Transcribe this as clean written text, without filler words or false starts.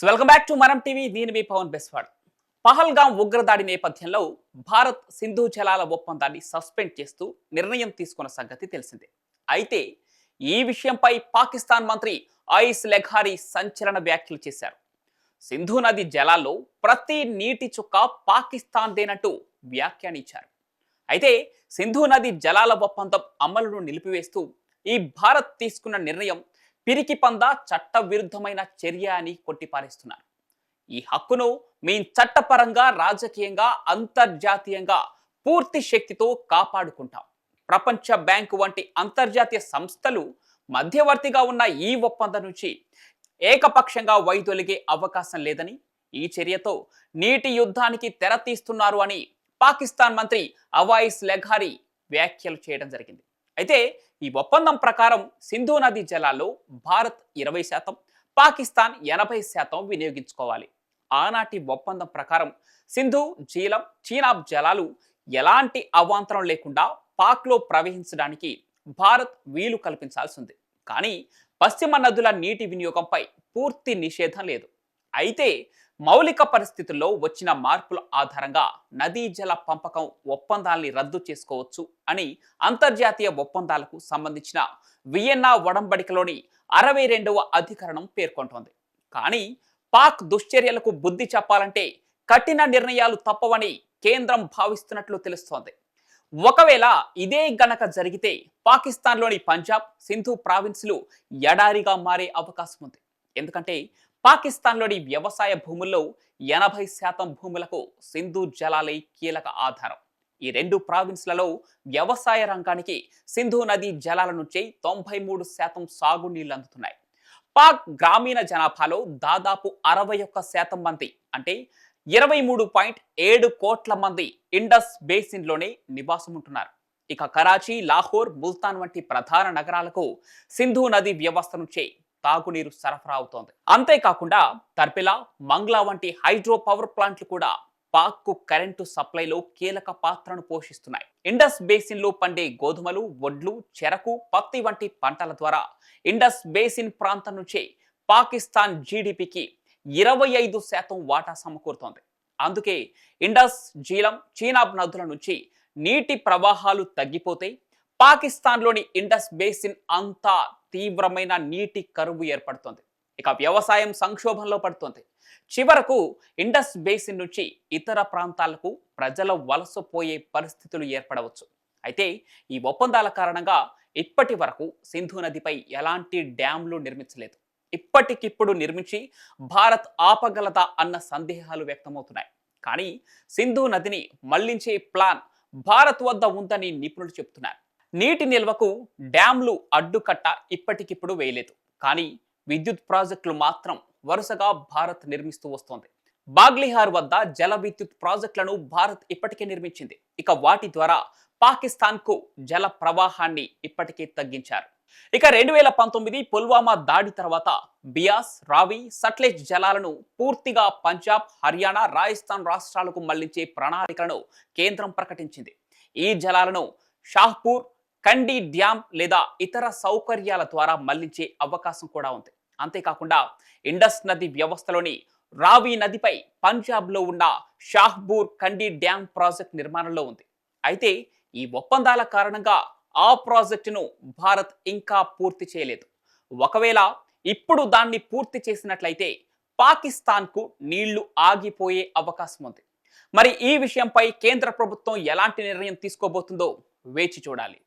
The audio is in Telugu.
వెల్కమ్ బ్యాక్ టు మనం టీవీ. నేను మీ పవన్ బెస్వాడ్. పహల్గాం ఉగ్రదాడి నేపథ్యంలో భారత్ సింధు జలాల ఒప్పందాన్ని సస్పెండ్ చేస్తూ నిర్ణయం తీసుకున్న సంగతి తెలిసిందే. అయితే ఈ విషయంపై పాకిస్తాన్ మంత్రి ఆయిస్ లెఘారీ సంచలన వ్యాఖ్యలు చేశారు. సింధు నది జలాల్లో ప్రతి నీటి చుక్క పాకిస్తాన్దేనంటూ వ్యాఖ్యానించారు. అయితే సింధు నది జలాల ఒప్పందం అమలును నిలిపివేస్తూ ఈ భారత్ తీసుకున్న నిర్ణయం పిరికి పంద చట్ట విరుద్ధమైన చర్య అని కొట్టిపారేస్తున్నారు. ఈ హక్కును మేం చట్టపరంగా, రాజకీయంగా, అంతర్జాతీయంగా పూర్తి శక్తితో కాపాడుకుంటాం. ప్రపంచ బ్యాంకు వంటి అంతర్జాతీయ సంస్థలు మధ్యవర్తిగా ఉన్న ఈ ఒప్పందం నుంచి ఏకపక్షంగా వైదొలిగే అవకాశం లేదని, ఈ చర్యతో నీటి యుద్ధానికి తెరతీస్తున్నారు అని పాకిస్తాన్ మంత్రి అవాయిస్ లెఘారీ వ్యాఖ్యలు చేయడం జరిగింది. అయితే ఈ ఒప్పందం ప్రకారం సింధు నది జలాల్లో భారత్ 20%, పాకిస్తాన్ 80% వినియోగించుకోవాలి. ఆనాటి ఒప్పందం ప్రకారం సింధు, జీలం, చీనాబ్ జలాలు ఎలాంటి అవాంతరం లేకుండా పాక్లో ప్రవహించడానికి భారత్ వీలు కల్పించాల్సింది. కానీ పశ్చిమ నదుల నీటి వినియోగంపై పూర్తి నిషేధం లేదు. అయితే మౌలిక పరిస్థితుల్లో వచ్చిన మార్పుల ఆధారంగా నదీ జల పంపకం ఒప్పందాల్ని రద్దు చేసుకోవచ్చు అని అంతర్జాతీయ ఒప్పందాలకు సంబంధించిన వియన్నా ఒడంబడికలోని 62వ అధికరణం పేర్కొంటోంది. కానీ పాక్ దుశ్చర్యలకు బుద్ధి చెప్పాలంటే కఠిన నిర్ణయాలు తప్పవని కేంద్రం భావిస్తున్నట్లు తెలుస్తోంది. ఒకవేళ ఇదే గనక జరిగితే పాకిస్తాన్లోని పంజాబ్, సింధు ప్రావిన్సులు ఎడారిగా మారే అవకాశం ఉంది. ఎందుకంటే పాకిస్తాన్లోని వ్యవసాయ భూముల్లో 80% భూములకు సింధు జలాలే కీలక ఆధారం. ఈ రెండు ప్రావిన్స్లలో వ్యవసాయ రంగానికి సింధు నది జలాల నుంచి 93% సాగునీళ్లు అందుతున్నాయి. పాక్ గ్రామీణ జనాభాలో దాదాపు 61% మంది, అంటే 23.7 కోట్ల మంది ఇండస్ బేసిన్లోనే నివాసం ఉంటున్నారు. ఇక కరాచీ, లాహోర్, ముల్తాన్ వంటి ప్రధాన నగరాలకు సింధు నది వ్యవస్థ నుంచే తాగునీరు సరఫరా అవుతోంది. అంతేకాకుండా తర్పిలా, మంగ్లా వంటి హైడ్రో పవర్ ప్లాంట్లు కూడా పాక్కు కరెంటు సప్లైలో కీలక పాత్రను పోషిస్తున్నాయి. ఇండస్ బేసిన్లో పండే గోధుమలు, వడ్లు, చెరకు, పత్తి వంటి పంటల ద్వారా ఇండస్ బేసిన్ ప్రాంతం నుంచే పాకిస్తాన్ జీడిపికి 25% వాటా సమకూరుతోంది. అందుకే ఇండస్, జీలం, చీనాబ్ నదుల నుంచి నీటి ప్రవాహాలు తగ్గిపోతే పాకిస్తాన్లోని ఇండస్ బేసిన్ అంతా తీవ్రమైన నీటి కరువు ఏర్పడుతోంది. ఇక వ్యవసాయం సంక్షోభంలో పడుతోంది. చివరకు ఇండస్ బేసిన్ నుంచి ఇతర ప్రాంతాలకు ప్రజల వలసపోయే పరిస్థితులు ఏర్పడవచ్చు. అయితే ఈ ఒప్పందాల కారణంగా ఇప్పటి వరకు సింధు నదిపై ఎలాంటి డ్యాంలు నిర్మించలేదు. ఇప్పటికిప్పుడు నిర్మించి భారత్ ఆపగలదా అన్న సందేహాలు వ్యక్తమవుతున్నాయి. కానీ సింధు నదిని మళ్లించే ప్లాన్ భారత్ వద్ద ఉందని నిపుణులు చెబుతున్నారు. నీటి నిల్వకు డ్యాంలు అడ్డుకట్ట ఇప్పటికిప్పుడు వేయలేదు. కానీ విద్యుత్ ప్రాజెక్టులు మాత్రం వరుసగా భారత్ నిర్మిస్తూ వస్తోంది. బాగ్లిహార్ వద్ద జల విద్యుత్ ప్రాజెక్టులను భారత్ ఇప్పటికే నిర్మించింది. ఇక వాటి ద్వారా పాకిస్తాన్కు జల ప్రవాహాన్ని ఇప్పటికే తగ్గించారు. ఇక 2019 పుల్వామా దాడి తర్వాత బియాస్, రావి, సట్లెజ్ జలాలను పూర్తిగా పంజాబ్, హర్యానా, రాజస్థాన్ రాష్ట్రాలకు మళ్లించే ప్రణాళికలను కేంద్రం ప్రకటించింది. ఈ జలాలను షాహ్పూర్, కండి డ్యామ్ లేదా ఇతర సౌకర్యాల ద్వారా మళ్లించే అవకాశం కూడా ఉంది. అంతేకాకుండా ఇండస్ నది వ్యవస్థలోని రావి నదిపై పంజాబ్లో ఉన్న షాహ్పూర్, కండి డ్యామ్ ప్రాజెక్ట్ నిర్మాణంలో ఉంది. అయితే ఈ ఒప్పందాల కారణంగా ఆ ప్రాజెక్టును భారత్ ఇంకా పూర్తి చేయలేదు. ఒకవేళ ఇప్పుడు దాన్ని పూర్తి చేసినట్లయితే పాకిస్తాన్కు నీళ్లు ఆగిపోయే అవకాశం ఉంది. మరి ఈ విషయంపై కేంద్ర ప్రభుత్వం ఎలాంటి నిర్ణయం తీసుకోబోతుందో వేచి చూడాలి.